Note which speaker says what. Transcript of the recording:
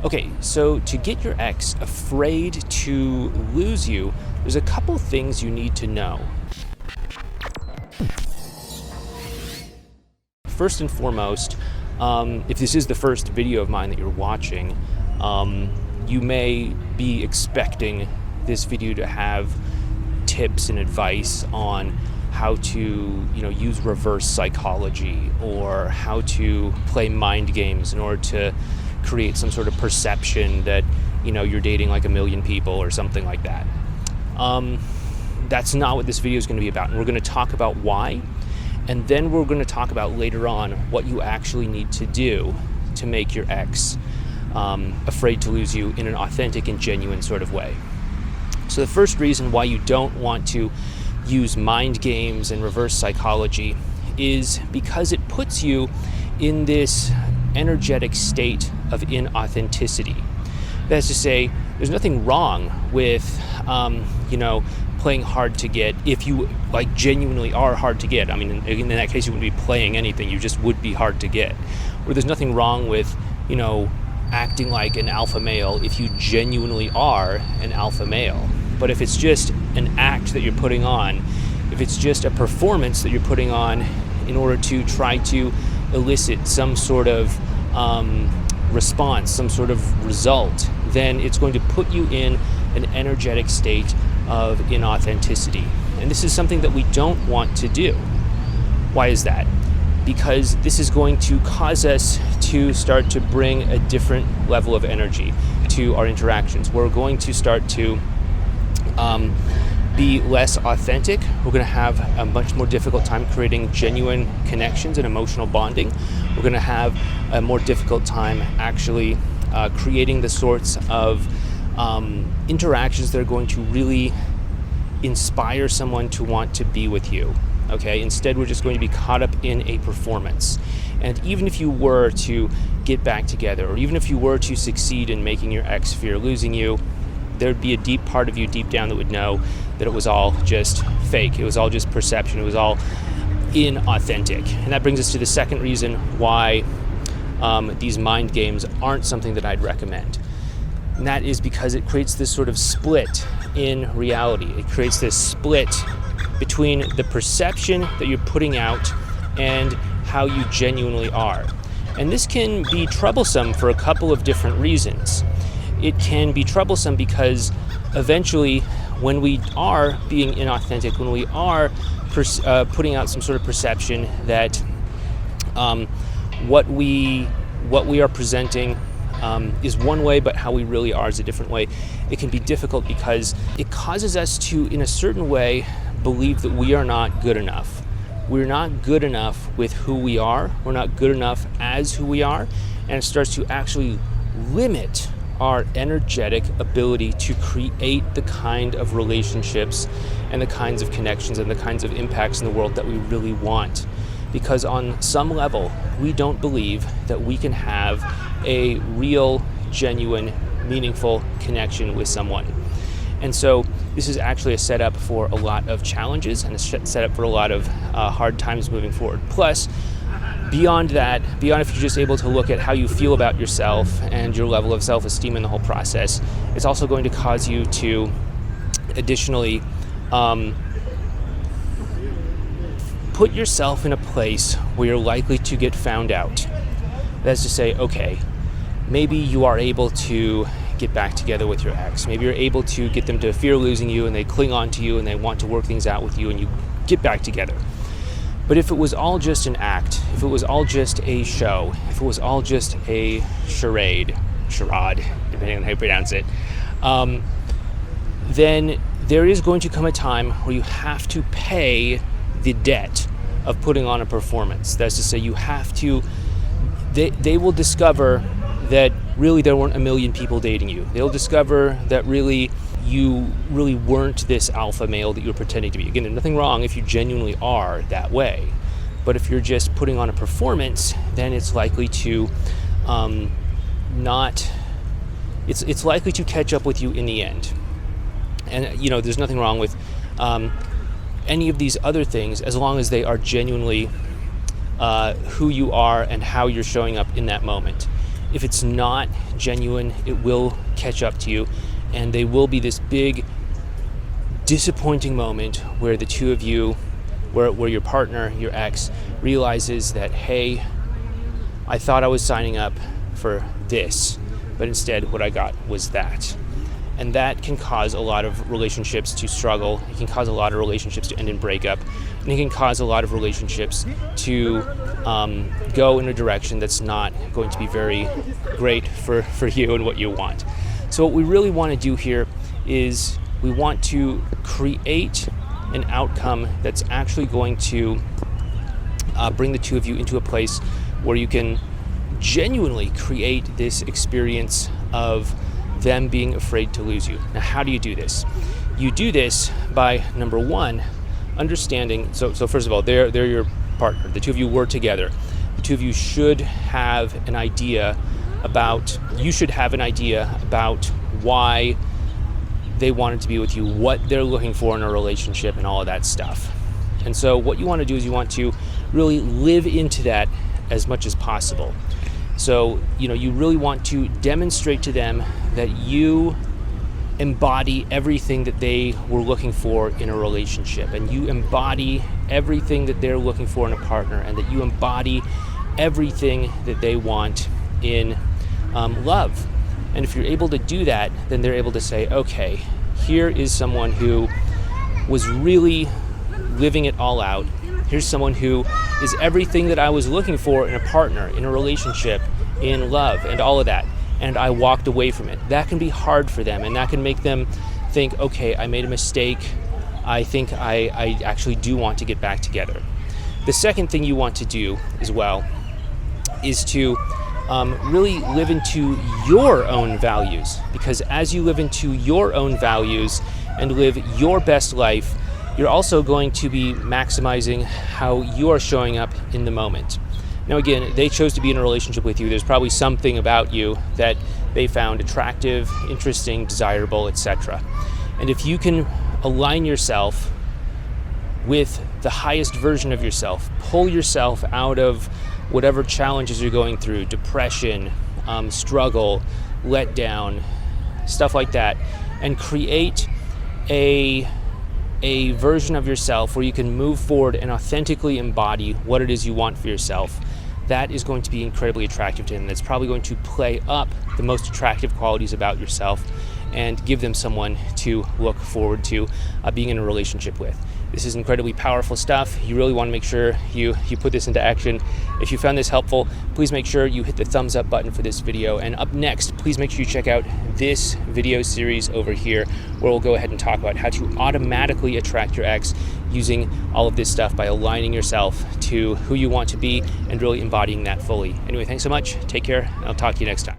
Speaker 1: Okay, so to get your ex afraid to lose you, there's a couple things you need to know. First and foremost, if this is the first video of mine that you're watching, you may be expecting this video to have tips and advice on how to, use reverse psychology or how to play mind games in order to create some sort of perception that, you're dating like a million people or something like that. That's not what this video is going to be about. And we're going to talk about why, and then we're going to talk about later on what you actually need to do to make your ex afraid to lose you in an authentic and genuine sort of way. So the first reason why you don't want to use mind games and reverse psychology is because it puts you in this energetic state of inauthenticity. That's to say, there's nothing wrong with, playing hard to get if you genuinely are hard to get. I mean, in that case, you wouldn't be playing anything, you just would be hard to get. Or there's nothing wrong with, acting like an alpha male if you genuinely are an alpha male. But if it's just an act that you're putting on, if it's just a performance that you're putting on in order to try to elicit some sort of response, some sort of result, then it's going to put you in an energetic state of inauthenticity. And this is something that we don't want to do. Why is that? Because this is going to cause us to start to bring a different level of energy to our interactions. We're going to start to be less authentic. We're going to have a much more difficult time creating genuine connections and emotional bonding. We're going to have a more difficult time actually creating the sorts of interactions that are going to really inspire someone to want to be with you. Okay, instead we're just going to be caught up in a performance. And even if you were to get back together, or even if you were to succeed in making your ex fear losing you, there'd be a deep part of you deep down that would know that it was all just fake. It was all just perception. It was all inauthentic. And that brings us to the second reason why these mind games aren't something that I'd recommend. And that is because it creates this sort of split in reality. It creates this split between the perception that you're putting out and how you genuinely are. And this can be troublesome for a couple of different reasons. It can be troublesome because eventually when we are being inauthentic, when we are putting out some sort of perception that what we are presenting is one way, but how we really are is a different way, it can be difficult because it causes us to, in a certain way, believe that we are not good enough. We're not good enough with who we are. We're not good enough as who we are. And it starts to actually limit our energetic ability to create the kind of relationships and the kinds of connections and the kinds of impacts in the world that we really want. Because on some level, we don't believe that we can have a real, genuine, meaningful connection with someone. And so this is actually a setup for a lot of challenges and a setup for a lot of hard times moving forward. Plus, beyond that, beyond if you're just able to look at how you feel about yourself and your level of self-esteem in the whole process, it's also going to cause you to additionally put yourself in a place where you're likely to get found out. That's to say, okay, maybe you are able to get back together with your ex. Maybe you're able to get them to fear losing you and they cling on to you and they want to work things out with you and you get back together. But if it was all just an act, if it was all just a show, if it was all just a charade, depending on how you pronounce it, then there is going to come a time where you have to pay the debt of putting on a performance. That's to say, you have to, they will discover that really there weren't a million people dating you. They'll discover that really you really weren't this alpha male that you were pretending to be. Again, there's nothing wrong if you genuinely are that way. But if you're just putting on a performance, then it's likely to it's likely to catch up with you in the end. And there's nothing wrong with any of these other things as long as they are genuinely who you are and how you're showing up in that moment. if it's not genuine, it will catch up to you, and they will be this big disappointing moment where the two of you, where your partner, your ex, realizes that, hey, I thought I was signing up for this, but instead what I got was that. And that can cause a lot of relationships to struggle. It can cause a lot of relationships to end in breakup. And it can cause a lot of relationships to go in a direction that's not going to be very great for you and what you want. So what we really want to do here is we want to create an outcome that's actually going to bring the two of you into a place where you can genuinely create this experience of them being afraid to lose you. Now, how do you do this? You do this by, number one, understanding, so first of all, they're your partner. The two of you were together. The two of you should have an idea about why they wanted to be with you, what they're looking for in a relationship, and all of that stuff. And so what you want to do is you want to really live into that as much as possible. So, you really want to demonstrate to them that you embody everything that they were looking for in a relationship, and you embody everything that they're looking for in a partner, and that you embody everything that they want in love. And if you're able to do that, then they're able to say, okay, here is someone who was really living it all out. Here's someone who is everything that I was looking for in a partner, in a relationship, in love, and all of that. And I walked away from it. That can be hard for them, and that can make them think, okay, I made a mistake. I think I actually do want to get back together. The second thing you want to do as well is to really live into your own values, because as you live into your own values and live your best life, you're also going to be maximizing how you are showing up in the moment. Now again, they chose to be in a relationship with you. There's probably something about you that they found attractive, interesting, desirable, etc. And if you can align yourself with the highest version of yourself, pull yourself out of whatever challenges you're going through, depression, struggle, letdown, stuff like that, and create a version of yourself where you can move forward and authentically embody what it is you want for yourself, that is going to be incredibly attractive to them. That's probably going to play up the most attractive qualities about yourself and give them someone to look forward to being in a relationship with. This is incredibly powerful stuff. You really want to make sure you put this into action. If you found this helpful, please make sure you hit the thumbs up button for this video. And up next, please make sure you check out this video series over here, where we'll go ahead and talk about how to automatically attract your ex using all of this stuff by aligning yourself to who you want to be and really embodying that fully. Anyway, thanks so much. Take care, and I'll talk to you next time.